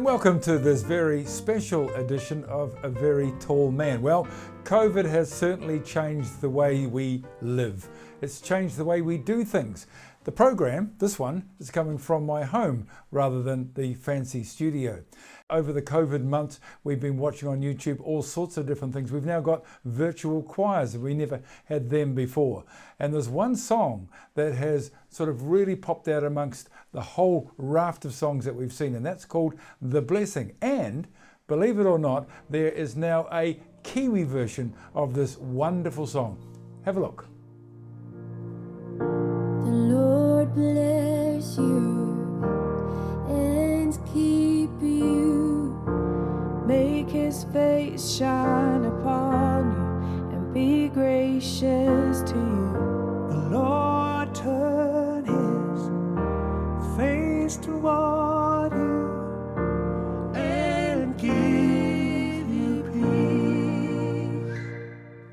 And welcome to this very special edition of A Very Tall Man. Well, COVID has certainly changed the way we live. It's changed the way we do things. The program, this one, is coming from my home rather than the fancy studio. Over the COVID months, we've been watching on YouTube all sorts of different things. We've now got virtual choirs, and we never had them before. And there's one song that has sort of really popped out amongst the whole raft of songs that we've seen, and that's called The Blessing. And, believe it or not, there is now a Kiwi version of this wonderful song. Have a look. The Lord bless you and keep you, make his face shine upon you and be gracious to you. The Lord turn his face toward you and give you peace.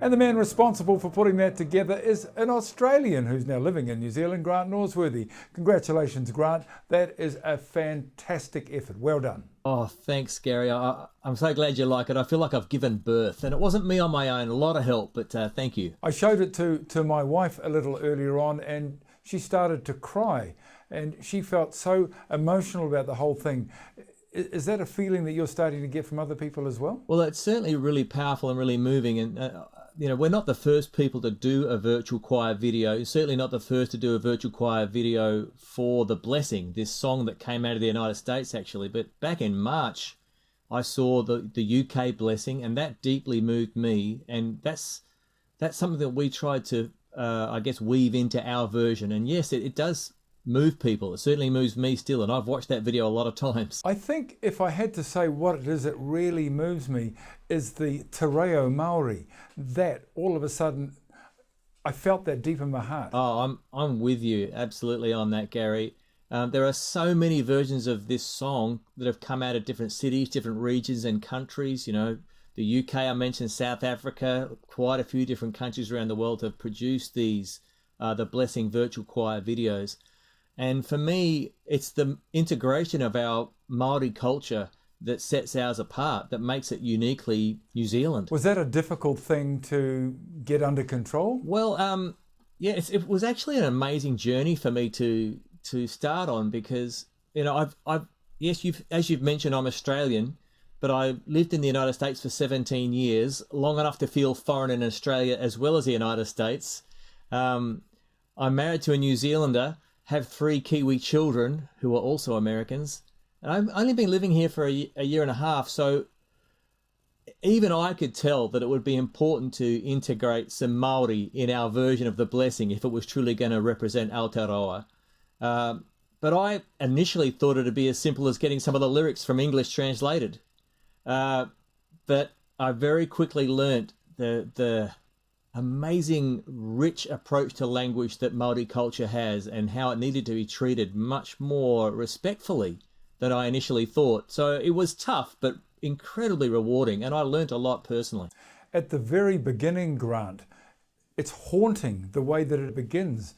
And the man responsible for putting that together is an Australian who's now living in New Zealand, Grant Norsworthy. Congratulations, Grant. That is a fantastic effort. Well done. Oh, thanks, Gary. I'm so glad you like it. I feel like I've given birth. And it wasn't me on my own. A lot of help, but thank you. I showed it to my wife a little earlier on, and she started to cry. And she felt so emotional about the whole thing. Is that a feeling that you're starting to get from other people as well? Well, it's certainly really powerful and really moving. And, we're not the first people to do a virtual choir video. Certainly not the first to do a virtual choir video for The Blessing, this song that came out of the United States, actually. But back in March, I saw the UK Blessing, and that deeply moved me. And that's something that we tried to, weave into our version. And yes, it does move people. It certainly moves me still, and I've watched that video a lot of times. I think if I had to say what it is that really moves me is the Te Reo Māori. That all of a sudden I felt that deep in my heart. Oh, I'm with you absolutely on that, Gary. There are so many versions of this song that have come out of different cities, different regions and countries. The UK, I mentioned, South Africa, quite a few different countries around the world have produced these The Blessing virtual choir videos. And for me, it's the integration of our Māori culture that sets ours apart, that makes it uniquely New Zealand. Was that a difficult thing to get under control? Well, it was actually an amazing journey for me to start on, because as you've mentioned, I'm Australian, but I lived in the United States for 17 years, long enough to feel foreign in Australia as well as the United States. I'm married to a New Zealander, have 3 Kiwi children who are also Americans. And I've only been living here for a year and a half, so even I could tell that it would be important to integrate some Māori in our version of The Blessing if it was truly going to represent Aotearoa. But I initially thought it would be as simple as getting some of the lyrics from English translated. But I very quickly learnt the amazing rich approach to language that Māori culture has, and how it needed to be treated much more respectfully than I initially thought. So it was tough, but incredibly rewarding, and I learnt a lot personally. At the very beginning, Grant, it's haunting the way that it begins.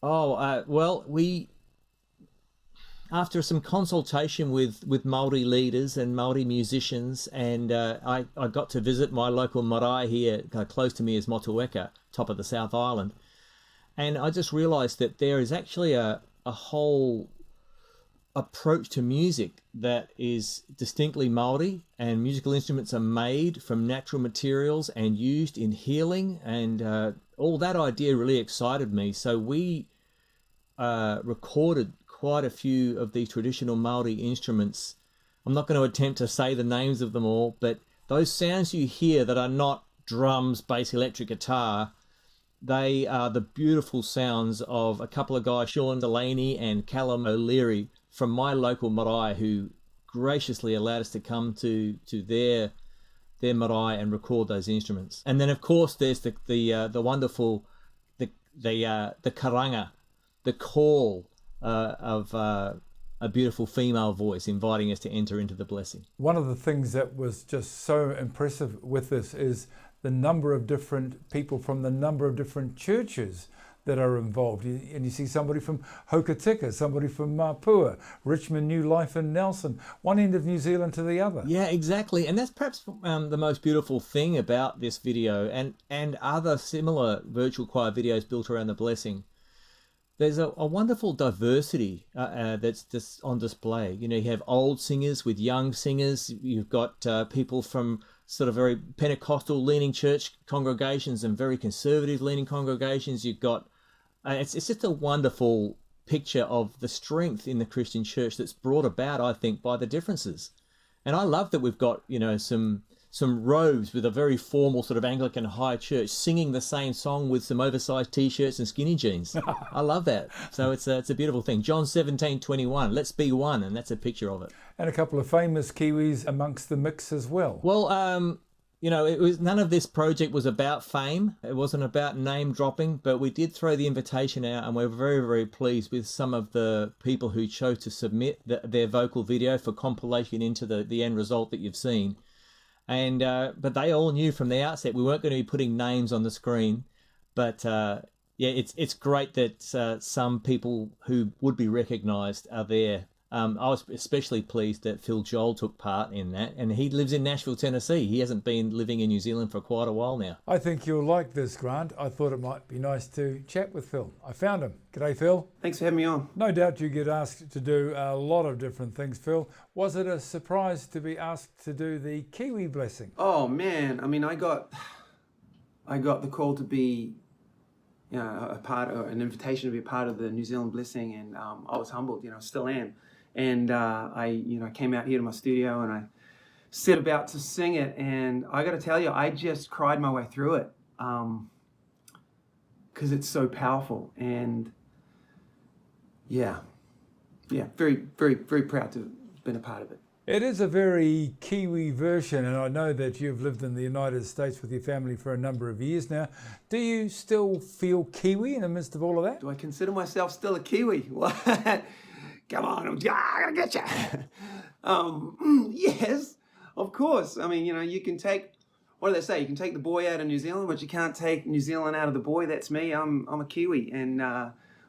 After some consultation with Māori leaders and Māori musicians, and I got to visit my local marae here, close to me is Motueka, top of the South Island. And I just realised that there is actually a whole approach to music that is distinctly Māori, and musical instruments are made from natural materials and used in healing, and all that idea really excited me. So we recorded quite a few of the traditional Māori instruments. I'm not going to attempt to say the names of them all, but those sounds you hear that are not drums, bass, electric guitar, they are the beautiful sounds of a couple of guys, Sean Delaney and Callum O'Leary, from my local marae, who graciously allowed us to come to their marae and record those instruments. And then, of course, there's the wonderful the karanga, the call of a beautiful female voice inviting us to enter into the blessing. One of the things that was just so impressive with this is the number of different people from the number of different churches that are involved. And you see somebody from Hokitika, somebody from Mapua, Richmond New Life in Nelson, one end of New Zealand to the other. Yeah, exactly. And that's perhaps the most beautiful thing about this video and other similar virtual choir videos built around the blessing. There's a wonderful diversity that's just on display. You know, you have old singers with young singers. You've got people from sort of very Pentecostal leaning church congregations and very conservative leaning congregations. You've got, it's just a wonderful picture of the strength in the Christian church that's brought about, I think, by the differences. And I love that we've got, you know, some robes with a very formal sort of Anglican high church singing the same song with some oversized t-shirts and skinny jeans. I love that. So it's a beautiful thing. John 17:21, let's be one, and that's a picture of it. And a couple of famous Kiwis amongst the mix as well. Well, you know, it was none of this project was about fame. It wasn't about name dropping, but we did throw the invitation out, and we're very, very pleased with some of the people who chose to submit their vocal video for compilation into the end result that you've seen. And but they all knew from the outset we weren't going to be putting names on the screen. But yeah, it's great that some people who would be recognised are there. I was especially pleased that Phil Joel took part in that, and he lives in Nashville, Tennessee. He hasn't been living in New Zealand for quite a while now. I think you'll like this, Grant. I thought it might be nice to chat with Phil. I found him. G'day, Phil. Thanks for having me on. No doubt you get asked to do a lot of different things, Phil. Was it a surprise to be asked to do the Kiwi blessing? Oh man, I mean, I got the call to be, you know, an invitation to be a part of the New Zealand blessing, and I was humbled. You know, still am. And I came out here to my studio and I set about to sing it, and I got to tell you, I just cried my way through it because it's so powerful. And yeah, very, very, very proud to have been a part of it. It is a very Kiwi version, and I know that you've lived in the United States with your family for a number of years now. Do you still feel Kiwi in the midst of all of that? Do I consider myself still a Kiwi? What? Come on, I'm gonna get you. Yes, of course. I mean, you know, you can take, what do they say? You can take the boy out of New Zealand, but you can't take New Zealand out of the boy. That's me. I'm a Kiwi, and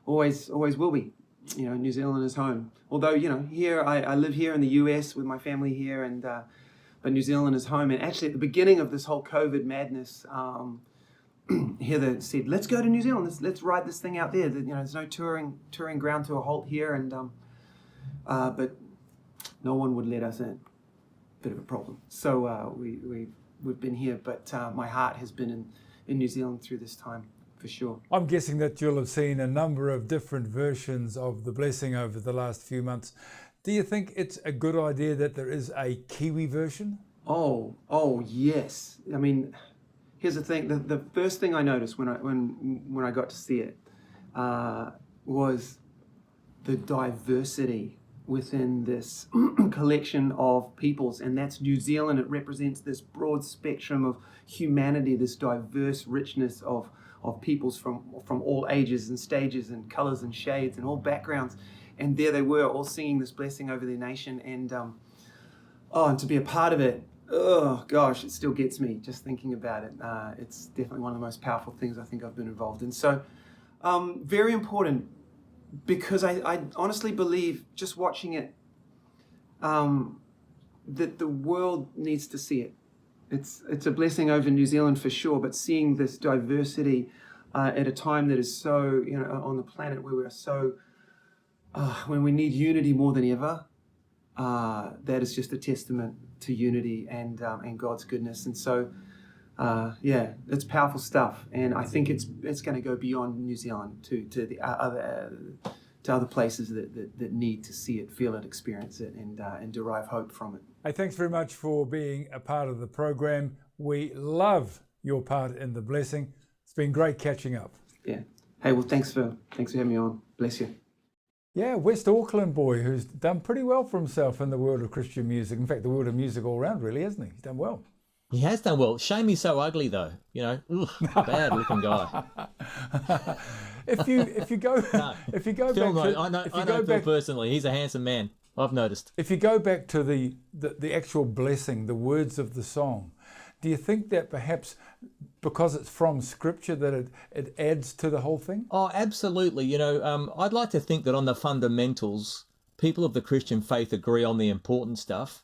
always will be. You know, New Zealand is home. Although, you know, here I live here in the US with my family here, and but New Zealand is home. And actually, at the beginning of this whole COVID madness, Heather said, "Let's go to New Zealand. Let's ride this thing out there. You know, there's no touring ground to a halt here." And but no one would let us in. Bit of a problem. So we've been here, but my heart has been in New Zealand through this time, for sure. I'm guessing that you'll have seen a number of different versions of the blessing over the last few months. Do you think it's a good idea that there is a Kiwi version? Oh yes. I mean, here's the thing. The first thing I noticed when I got to see it was the diversity within this collection of peoples, and that's New Zealand. It represents this broad spectrum of humanity, this diverse richness of peoples from all ages and stages and colors and shades and all backgrounds. And there they were, all singing this blessing over their nation. And and to be a part of it, oh gosh, it still gets me just thinking about it. It's definitely one of the most powerful things I think I've been involved in. So very important, because I honestly believe, just watching it, that the world needs to see it. It's a blessing over New Zealand for sure, but seeing this diversity at a time that is so, you know, on the planet where we are so, when we need unity more than ever, that is just a testament to unity and God's goodness. And so, yeah, it's powerful stuff, and I think it's going to go beyond New Zealand to the other places that need to see it, feel it, experience it, and derive hope from it. Hey, thanks very much for being a part of the program. We love your part in the blessing. It's been great catching up. Yeah. Hey, well, thanks for having me on. Bless you. Yeah, West Auckland boy who's done pretty well for himself in the world of Christian music. In fact, the world of music all round, really, hasn't he? He's done well. He has done well. Shame he's so ugly, though. You know, bad looking guy. If you go Phil, back, I know Phil personally. He's a handsome man. I've noticed. If you go back to the actual blessing, the words of the song, Do you think that perhaps because it's from Scripture that it adds to the whole thing? Oh, absolutely. You know, I'd like to think that on the fundamentals, people of the Christian faith agree on the important stuff.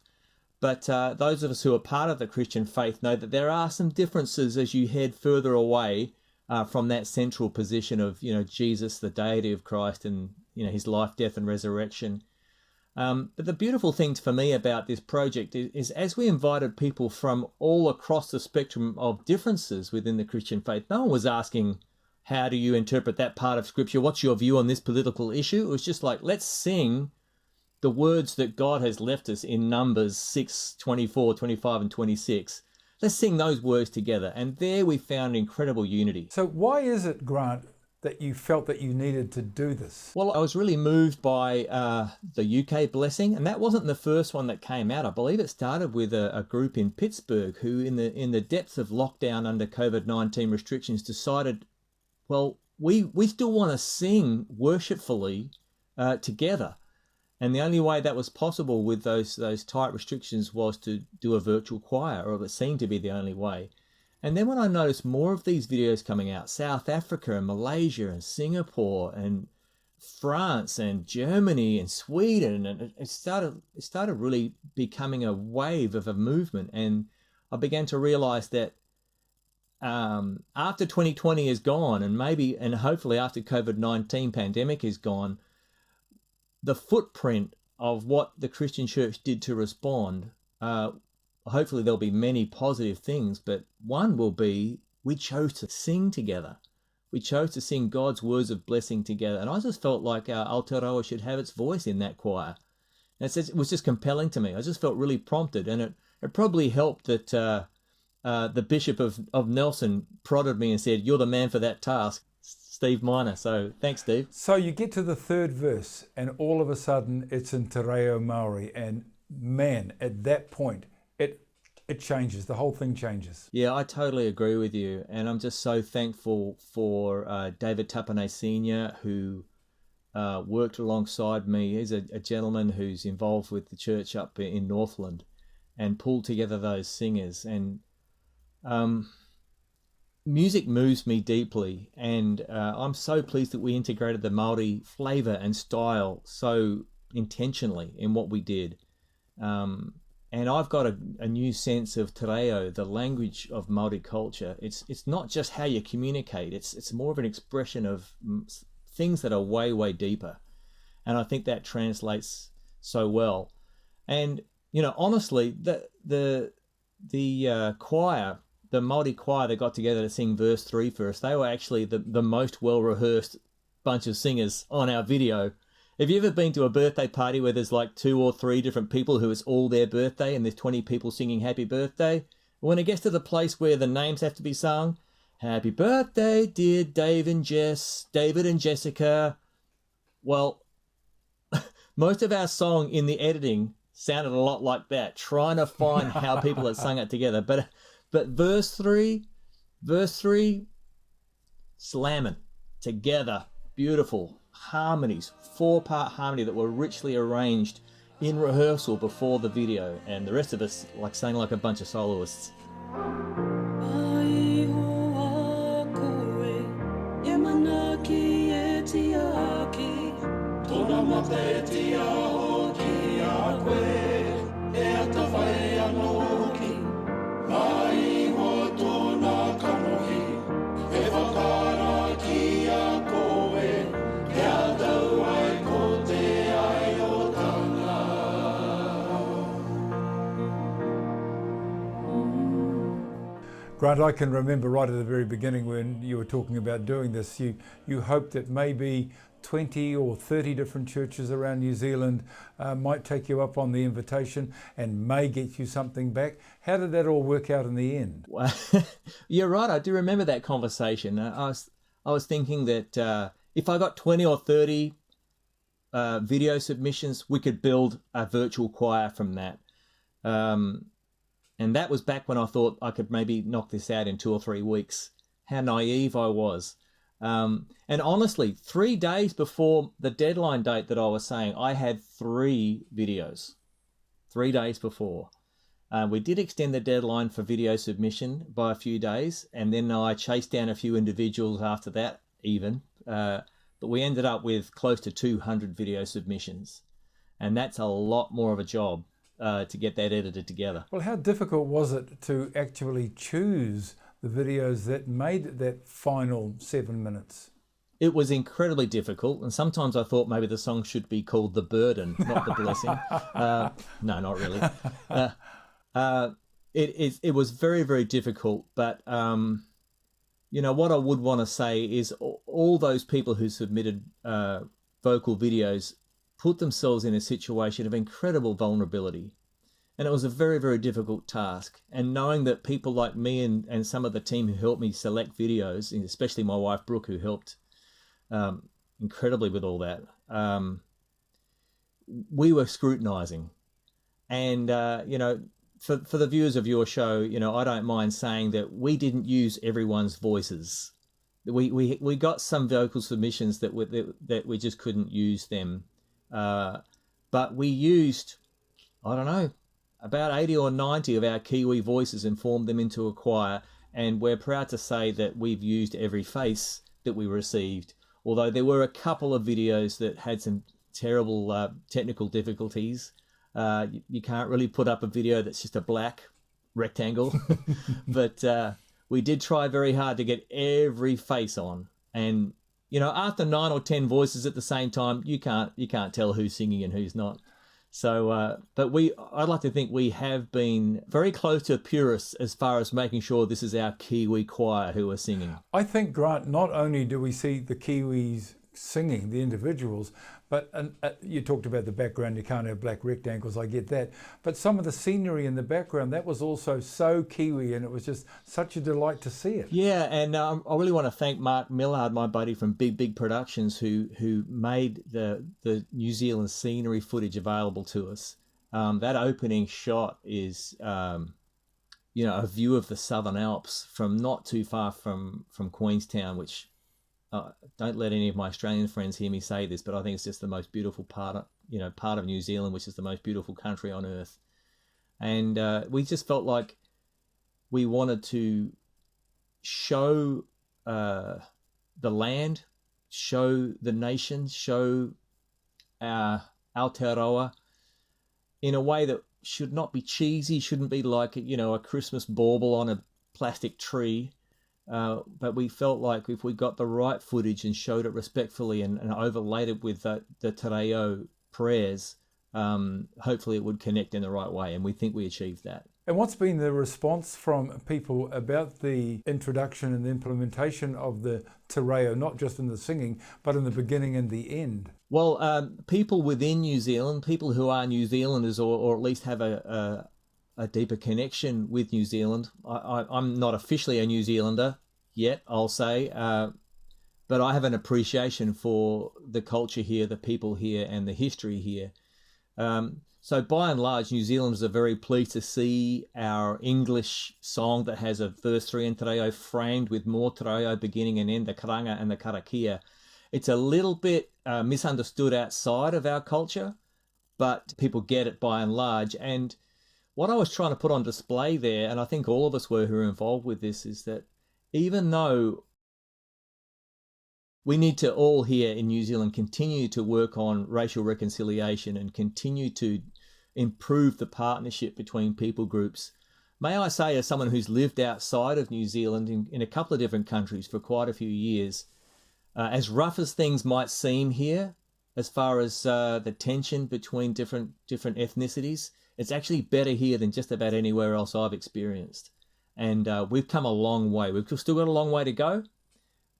But those of us who are part of the Christian faith know that there are some differences as you head further away from that central position of, you know, Jesus, the deity of Christ, and, you know, his life, death, and resurrection. But the beautiful thing for me about this project is as we invited people from all across the spectrum of differences within the Christian faith, no one was asking, how do you interpret that part of Scripture? What's your view on this political issue? It was just like, let's sing the words that God has left us in Numbers 6, 24, 25, and 26. Let's sing those words together. And there we found incredible unity. So why is it, Grant, that you felt that you needed to do this? Well, I was really moved by the UK blessing, and that wasn't the first one that came out. I believe it started with a group in Pittsburgh who, in the depths of lockdown under COVID-19 restrictions, decided, well, we still want to sing worshipfully together. And the only way that was possible with those tight restrictions was to do a virtual choir, or it seemed to be the only way. And then when I noticed more of these videos coming out, South Africa and Malaysia and Singapore and France and Germany and Sweden, and it started really becoming a wave of a movement. And I began to realize that after 2020 is gone, and hopefully after COVID-19 pandemic is gone, the footprint of what the Christian church did to respond, hopefully there'll be many positive things, but one will be we chose to sing together. We chose to sing God's words of blessing together. And I just felt like our Aotearoa should have its voice in that choir. And it was just compelling to me. I just felt really prompted. And it probably helped that the Bishop of Nelson prodded me and said, "You're the man for that task, Steve Miner." So thanks, Steve. So you get to the third verse and all of a sudden it's in Te Reo Māori, and man, at that point it changes. The whole thing changes. Yeah, I totally agree with you, and I'm just so thankful for David Tapane Sr., who worked alongside me. He's a gentleman who's involved with the church up in Northland and pulled together those singers. And music moves me deeply, and I'm so pleased that we integrated the Māori flavour and style so intentionally in what we did. And I've got a new sense of te reo, the language of Māori culture. It's not just how you communicate. It's more of an expression of things that are way, way deeper. And I think that translates so well. And, you know, honestly, the choir, the Māori choir that got together to sing verse 3 first, they were actually the most well-rehearsed bunch of singers on our video. Have you ever been to a birthday party where there's like 2 or 3 different people who it's all their birthday and there's 20 people singing happy birthday? When it gets to the place where the names have to be sung, happy birthday, dear David and Jessica. Well, most of our song in the editing sounded a lot like that, trying to find how people had sung it together. But verse 3, slamming together, beautiful harmonies, 4-part harmony that were richly arranged in rehearsal before the video, and the rest of us like sang like a bunch of soloists. Grant, I can remember right at the very beginning when you were talking about doing this, you hoped that maybe 20 or 30 different churches around New Zealand might take you up on the invitation and may get you something back. How did that all work out in the end? Well, you're right, I do remember that conversation. I was thinking that if I got 20 or 30 video submissions, we could build a virtual choir from that. And that was back when I thought I could maybe knock this out in 2 or 3 weeks. How naive I was. And honestly, 3 days before the deadline date that I was saying, I had 3 videos. 3 days before. We did extend the deadline for video submission by a few days, and then I chased down a few individuals after that even. But we ended up with close to 200 video submissions, and that's a lot more of a job to get that edited together. Well, how difficult was it to actually choose the videos that made that final 7 minutes? It was incredibly difficult, and sometimes I thought maybe the song should be called The Burden, not The Blessing. No, not really. It was very, very difficult, but you know, what I would want to say is all those people who submitted vocal videos put themselves in a situation of incredible vulnerability. And it was a very, very difficult task. And knowing that people like me and some of the team who helped me select videos, and especially my wife, Brooke, who helped incredibly with all that, we were scrutinizing. And, you know, for the viewers of your show, you know, I don't mind saying that we didn't use everyone's voices. We got some vocal submissions that we just couldn't use them. But we used, I don't know, about 80 or 90 of our Kiwi voices and formed them into a choir. And we're proud to say that we've used every face that we received. Although there were a couple of videos that had some terrible technical difficulties. You can't really put up a video that's just a black rectangle. But we did try very hard to get every face on. And, you know, after 9 or 10 voices at the same time, you can't tell who's singing and who's not. So, but I'd like to think we have been very close to purists as far as making sure this is our Kiwi choir who are singing. I think, Grant, not only do we see the Kiwis singing, the individuals, but you talked about the background, you can't have black rectangles, I get that, but some of the scenery in the background, that was also so Kiwi, and it was just such a delight to see it. Yeah, and I really want to thank Mark Millard, my buddy from Big Productions, who made the New Zealand scenery footage available to us. That opening shot is you know, a view of the Southern Alps from not too far from Queenstown, which don't let any of my Australian friends hear me say this, but I think it's just the most beautiful part of New Zealand, which is the most beautiful country on earth. And we just felt like we wanted to show the land, show the nation, show our Aotearoa in a way that should not be cheesy, shouldn't be like, you know, a Christmas bauble on a plastic tree. But we felt like if we got the right footage and showed it respectfully and overlaid it with the Te Reo prayers, hopefully it would connect in the right way, and we think we achieved that. And what's been the response from people about the introduction and the implementation of the Te Reo, not just in the singing, but in the beginning and the end? Well, people within New Zealand, people who are New Zealanders or at least have a deeper connection with New Zealand. I'm not officially a New Zealander yet, I'll say, but I have an appreciation for the culture here, the people here, and the history here. So by and large, New Zealanders are very pleased to see our English song that has a verse 3 in Te Reo framed with more Te Reo beginning and end, the karanga and the karakia. It's a little bit misunderstood outside of our culture, but people get it by and large. And what I was trying to put on display there, and I think all of us were who are involved with this, is that even though we need to all here in New Zealand continue to work on racial reconciliation and continue to improve the partnership between people groups, may I say, as someone who's lived outside of New Zealand in a couple of different countries for quite a few years, as rough as things might seem here, as far as the tension between different ethnicities, it's actually better here than just about anywhere else I've experienced. And we've come a long way. We've still got a long way to go,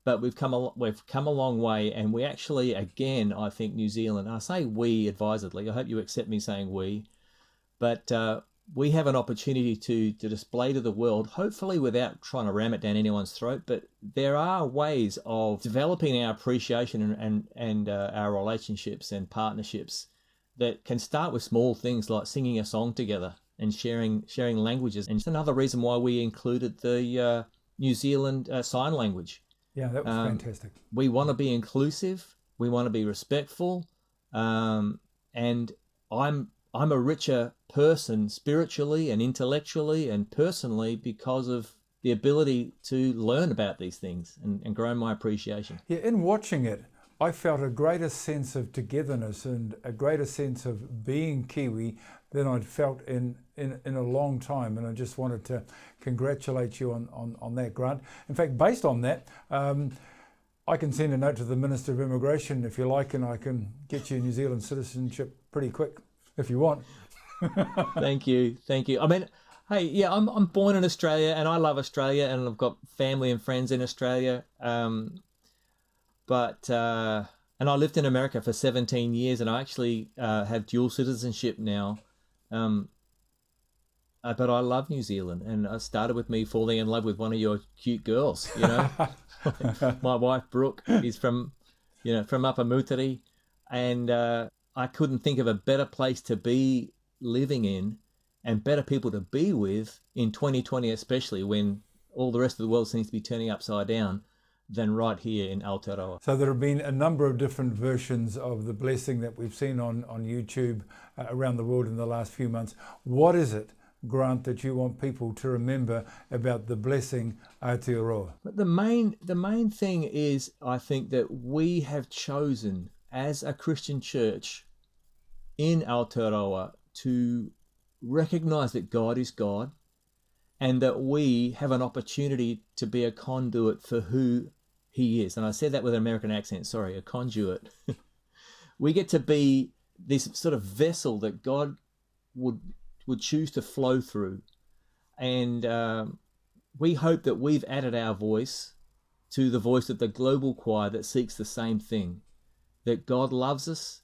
but we've come a long way. And we actually, again, I think New Zealand, I say we advisedly, I hope you accept me saying we, but we have an opportunity to display to the world, hopefully without trying to ram it down anyone's throat, but there are ways of developing our appreciation and our relationships and partnerships that can start with small things like singing a song together and sharing languages. And it's another reason why we included the New Zealand Sign Language. Yeah, that was fantastic. We want to be inclusive. We want to be respectful. And I'm I'm a richer person spiritually and intellectually and personally because of the ability to learn about these things and grow my appreciation. Yeah, in watching it, I felt a greater sense of togetherness and a greater sense of being Kiwi than I'd felt in a long time. And I just wanted to congratulate you on that, Grant. In fact, based on that, I can send a note to the Minister of Immigration if you like, and I can get you New Zealand citizenship pretty quick if you want. Thank you. I mean, hey, yeah, I'm born in Australia and I love Australia and I've got family and friends in Australia. And I lived in America for 17 years and I actually have dual citizenship now. But I love New Zealand, and it started with me falling in love with one of your cute girls, you know. My wife, Brooke, is from Upper Moutere, and I couldn't think of a better place to be living in and better people to be with in 2020, especially when all the rest of the world seems to be turning upside down, than right here in Aotearoa. So there have been a number of different versions of the blessing that we've seen on YouTube around the world in the last few months. What is it, Grant, that you want people to remember about the blessing Aotearoa? But the main thing is, I think, that we have chosen as a Christian church in Aotearoa to recognize that God is God and that we have an opportunity to be a conduit for who He is. And I said that with an American accent, sorry, a conduit. We get to be this sort of vessel that God would choose to flow through. And we hope that we've added our voice to the voice of the global choir that seeks the same thing, that God loves us,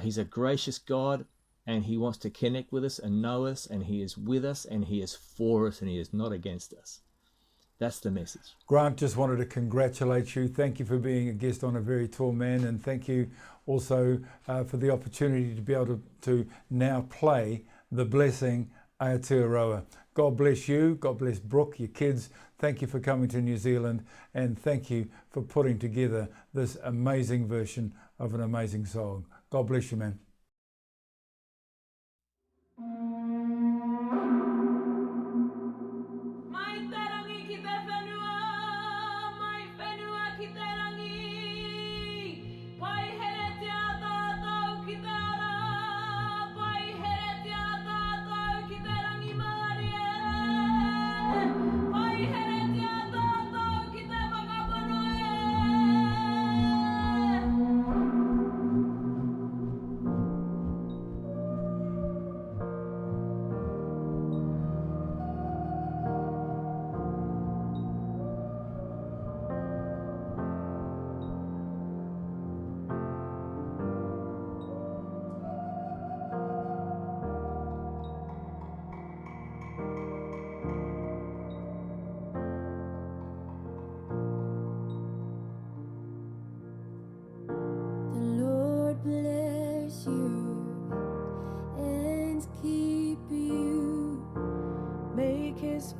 He's a gracious God, and He wants to connect with us and know us, and He is with us, and He is for us, and He is not against us. That's the message. Grant, just wanted to congratulate you. Thank you for being a guest on A Very Tall Man, and thank you also for the opportunity to be able to now play the blessing Aotearoa. God bless you. God bless Brooke, your kids. Thank you for coming to New Zealand, and thank you for putting together this amazing version of an amazing song. God bless you, man.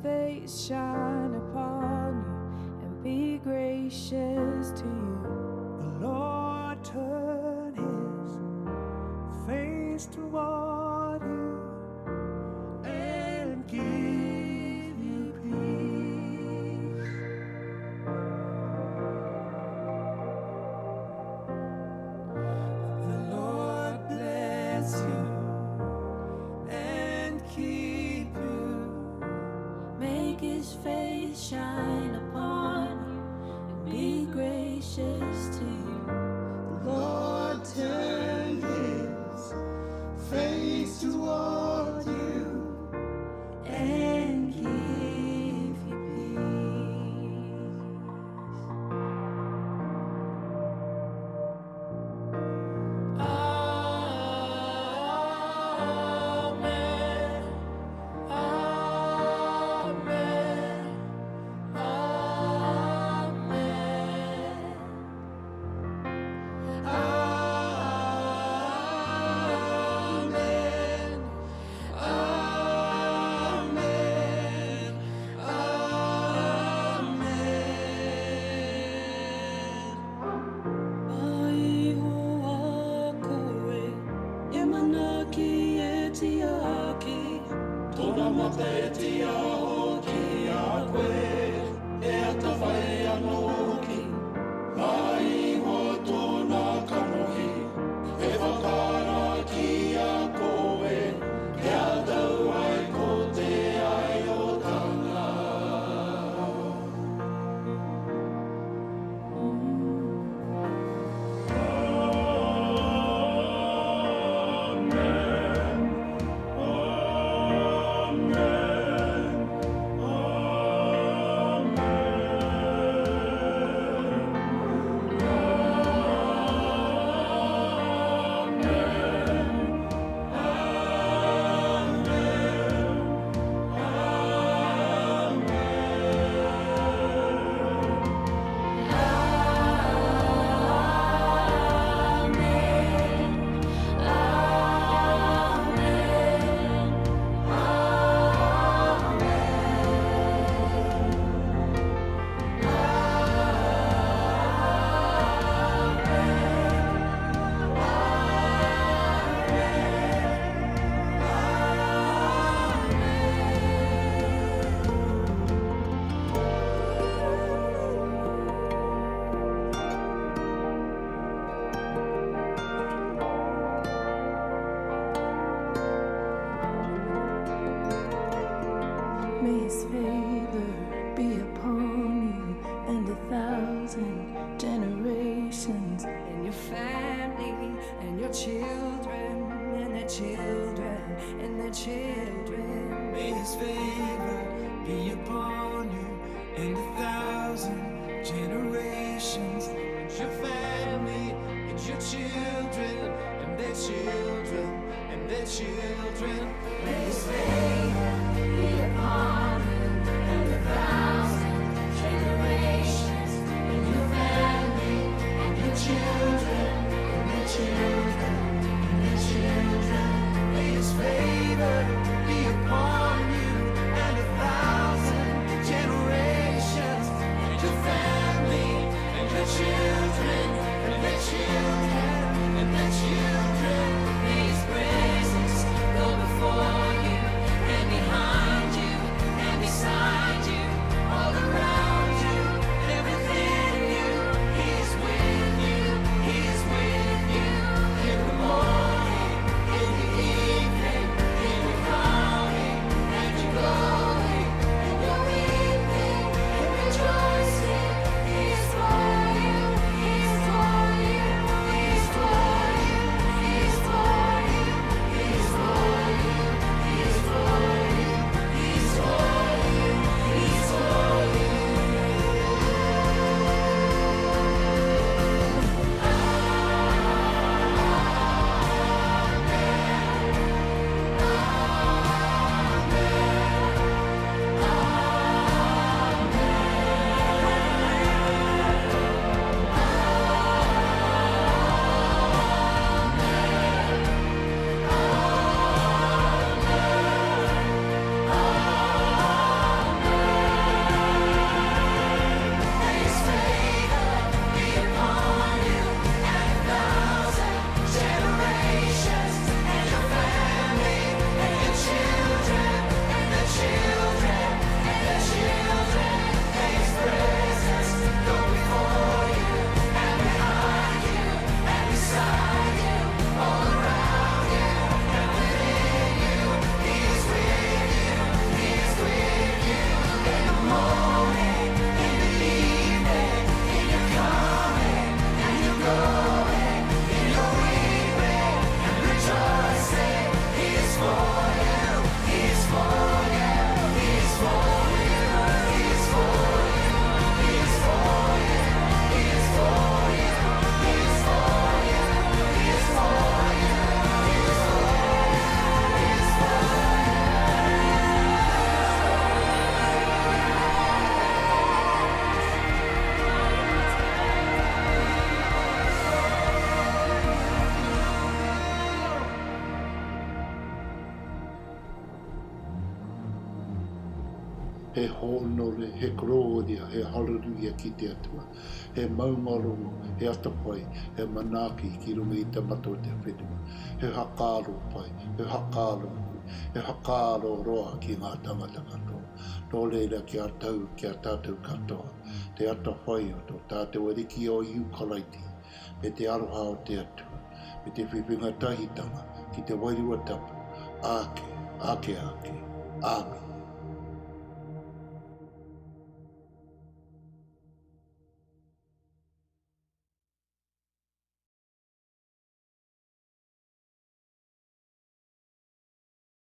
Face shine upon you and be gracious to you. The Lord turn His face toward you and give you peace. The Lord bless you and keep you. Make His face shine upon you and be gracious to you. The Lord turn His face tia aki. Tōna mata e tia hoki a koe, e ata whai anō ki. Mai hoa tōna kanohi, e whakara ki a koe, e atau ai ko te aiotanga. May his favor be upon you and 1,000 generations, and your family and your children and their children and their children. May his favor be upon you and 1,000 generations, and your family and your children and their children and their children. May his favor be upon you and 1,000 generations, and your family and your children and their children and their children. May his favor be upon you and 1,000 generations, and your family and your children and their children and their children. May his presence go before you and behind you and beside you, all around you and within you. He is with you, he is with you, in the morning, in the evening, in your coming and your going, in your weeping and rejoicing. He is for you, he is for you, he is for you, he is for you, he is for you, he is for you, he is for you, he is for you. May his favor be upon you and 1,000 generations, and your family and your children and their children and their children. May his presence go before you and behind you and beside you, all around you and within you. He is with you, he is with you, in the morning, in the evening, in your coming and your going, in your weeping and rejoicing. He is for you, he is for you, he is for you, he is for you, he is for you, he is for you, he is for you, he is for you, he is for you, he is for He honore, he gloria, he hallelujah ki te atua. He maungarongo, he atapai, he manaki ki runga i te mato te whenua. he hakaro pai, he hakaro roa ki ngā tangata katoa. Nō leila ki a tātou katoa, te ata whai o tō tātou ariki o Iukalaiti, me te aroha o te atua, me te whiwhinga tahitanga, ki te wairua tapu, ake, ake, ake, ame.